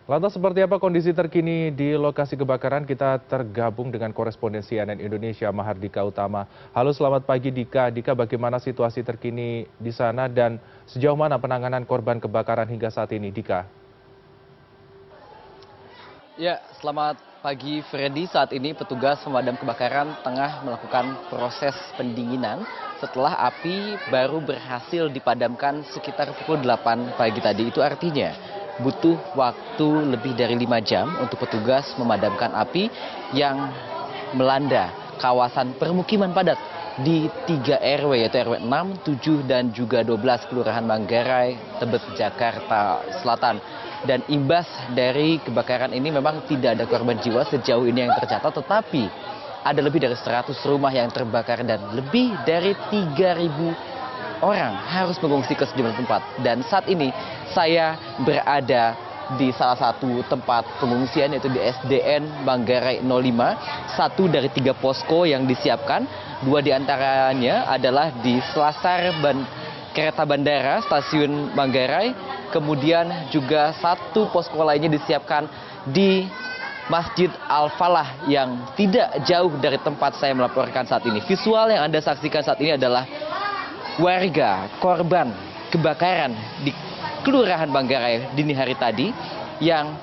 Lantas seperti apa kondisi terkini di lokasi kebakaran? Kita tergabung dengan koresponden CNN Indonesia Mahardika Utama. Halo, selamat pagi Dika. Dika, bagaimana situasi terkini di sana dan sejauh mana penanganan korban kebakaran hingga saat ini, Dika? Ya, selamat pagi Freddy. Saat ini petugas pemadam kebakaran tengah melakukan proses pendinginan setelah api baru berhasil dipadamkan sekitar pukul 8 pagi tadi. Itu artinya butuh waktu lebih dari 5 jam untuk petugas memadamkan api yang melanda kawasan permukiman padat di 3 RW yaitu RW 6, 7, dan juga 12 Kelurahan Manggarai, Tebet, Jakarta Selatan. Dan imbas dari kebakaran ini memang tidak ada korban jiwa sejauh ini yang tercatat, tetapi ada lebih dari 100 rumah yang terbakar dan lebih dari 3.000 orang harus mengungsi ke sejumlah tempat. Dan saat ini saya berada di salah satu tempat pengungsian yaitu di SDN Manggarai 05, satu dari 3 posko yang disiapkan. 2 diantaranya adalah di Selasar Kereta Bandara Stasiun Manggarai, kemudian juga satu posko lainnya disiapkan di Masjid Al-Falah yang tidak jauh dari tempat saya melaporkan saat ini. Visual yang Anda saksikan saat ini adalah warga korban kebakaran di Kelurahan Manggarai dini hari tadi yang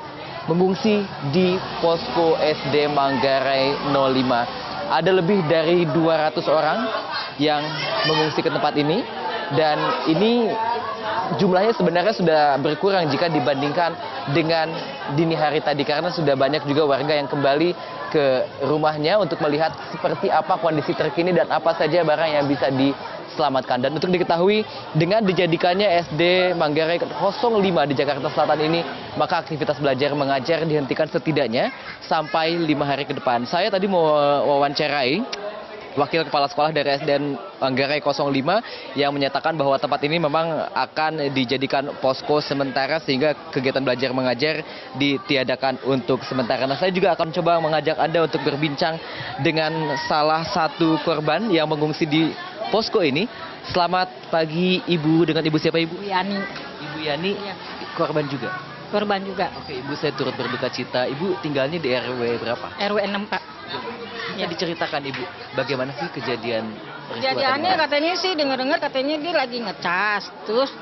mengungsi di posko SD Manggarai 05. Ada lebih dari 200 orang yang mengungsi ke tempat ini, dan ini jumlahnya sebenarnya sudah berkurang jika dibandingkan dengan dini hari tadi, karena sudah banyak juga warga yang kembali ke rumahnya untuk melihat seperti apa kondisi terkini dan apa saja barang yang bisa diselamatkan. Dan untuk diketahui, dengan dijadikannya SD Manggarai 05 di Jakarta Selatan ini, maka aktivitas belajar mengajar dihentikan setidaknya sampai 5 hari ke depan. Saya tadi mau wawancarai Wakil Kepala Sekolah dari SDN Manggarai 05 yang menyatakan bahwa tempat ini memang akan dijadikan posko sementara sehingga kegiatan belajar mengajar ditiadakan untuk sementara. Nah, saya juga akan coba mengajak Anda untuk berbincang dengan salah satu korban yang mengungsi di posko ini. Selamat pagi Ibu, dengan Ibu siapa Ibu? Ibu Yani. Ibu Yani, Iya. korban juga? Korban juga. Oke Ibu, saya turut berduka cita. Ibu tinggalnya di RW berapa? RW 6 Pak. Bisa diceritakan Ibu, bagaimana sih kejadian peristiwa Kejadiannya tadi? katanya sih dengar-dengar katanya dia lagi ngecas, terus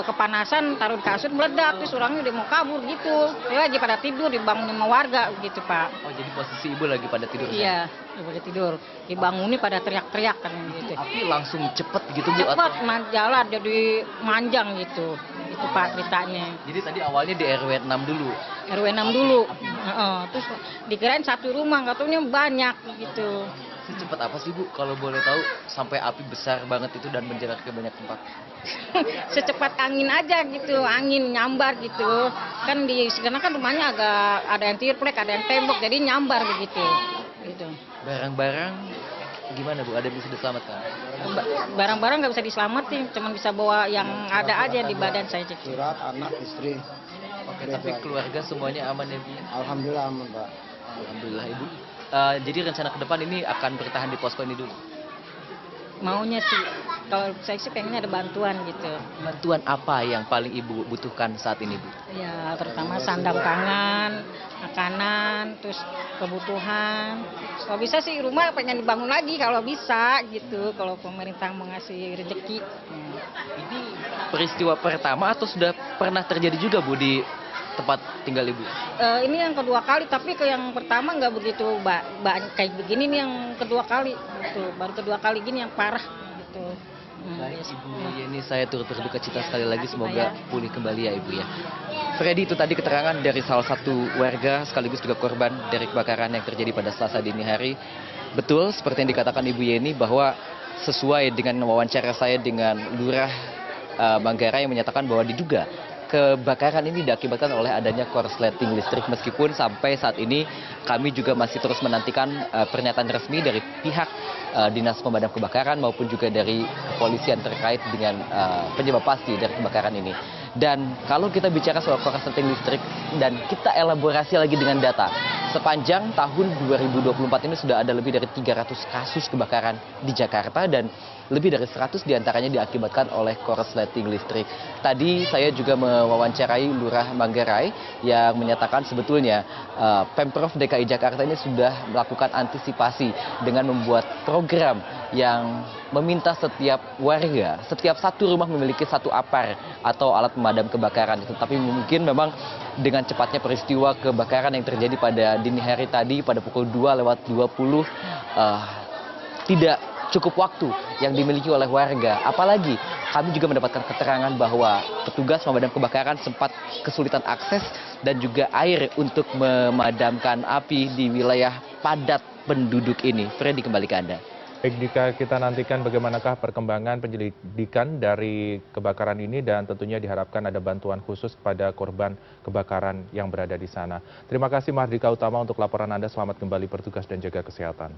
kepanasan taruh di kasur meledak, terus orangnya udah mau kabur gitu. Dia lagi pada tidur dibangunin sama warga gitu Pak. Oh, jadi posisi Ibu lagi pada tidur? Iya, dia pada tidur. Dibangunin pada teriak-teriak kan gitu. Api langsung cepet gitu Bu? Cepat Atau? jalan jadi manjang gitu. Itu Pak ceritanya. Jadi tadi awalnya di RW 6 dulu? RW 6 dulu. Terus dikirain satu rumah, katanya banyak gitu. Secepat apa sih Bu, kalau boleh tahu, sampai api besar banget itu dan menjalar ke banyak tempat? Secepat angin aja gitu, angin nyambar gitu. Kan di sana kan rumahnya agak ada yang triplek, ada yang tembok, jadi nyambar begitu. Gitu. Barang-barang gimana Bu, ada yang bisa diselamatkan? Barang-barang nggak bisa diselamatin, cuma bisa bawa yang ada aja di badan saya. Surat, anak, istri. Oke, tapi keluarga semuanya aman ya Bu? Alhamdulillah aman Pak. Alhamdulillah Ibu. Jadi rencana ke depan ini akan bertahan di posko ini dulu? Maunya sih, kalau saya sih pengennya ada bantuan gitu. Bantuan apa yang paling Ibu butuhkan saat ini Bu? Ya, terutama sandang pangan, makanan, terus kebutuhan. Kalau bisa sih rumah pengen dibangun lagi kalau bisa gitu, kalau pemerintah mau ngasih rezeki. Ini peristiwa pertama atau sudah pernah terjadi juga Bu di tempat tinggal Ibu? Ini yang kedua kali, tapi ke yang pertama nggak begitu kayak begini nih yang kedua kali gitu. Baru kedua kali gini yang parah gitu. Baik Ibu Yeni, saya turut berduka cita sekali lagi, semoga pulih kembali ya Ibu ya. Freddy, itu tadi keterangan dari salah satu warga sekaligus juga korban dari kebakaran yang terjadi pada Selasa dini hari. Betul seperti yang dikatakan Ibu Yeni bahwa sesuai dengan wawancara saya dengan Lurah Manggarai yang menyatakan bahwa diduga kebakaran ini diakibatkan oleh adanya korsleting listrik, meskipun sampai saat ini kami juga masih terus menantikan pernyataan resmi dari pihak Dinas Pemadam Kebakaran maupun juga dari kepolisian terkait dengan penyebab pasti dari kebakaran ini. Dan kalau kita bicara soal korsleting listrik dan kita elaborasi lagi dengan data, sepanjang tahun 2024 ini sudah ada lebih dari 300 kasus kebakaran di Jakarta dan lebih dari 100 diantaranya diakibatkan oleh korsleting listrik. Tadi saya juga mewawancarai Lurah Manggarai yang menyatakan sebetulnya Pemprov DKI Jakarta ini sudah melakukan antisipasi dengan membuat program yang meminta setiap warga, setiap satu rumah memiliki satu apar atau alat pemadam kebakaran. Tetapi mungkin memang dengan cepatnya peristiwa kebakaran yang terjadi pada dini hari tadi pada pukul 2:20 tidak cukup waktu yang dimiliki oleh warga. Apalagi kami juga mendapatkan keterangan bahwa petugas pemadam kebakaran sempat kesulitan akses dan juga air untuk memadamkan api di wilayah padat penduduk ini. Freddy, kembali ke Anda. Baik Dika, kita nantikan bagaimanakah perkembangan penyelidikan dari kebakaran ini dan tentunya diharapkan ada bantuan khusus kepada korban kebakaran yang berada di sana. Terima kasih Mahardika Utama untuk laporan Anda. Selamat kembali bertugas dan jaga kesehatan.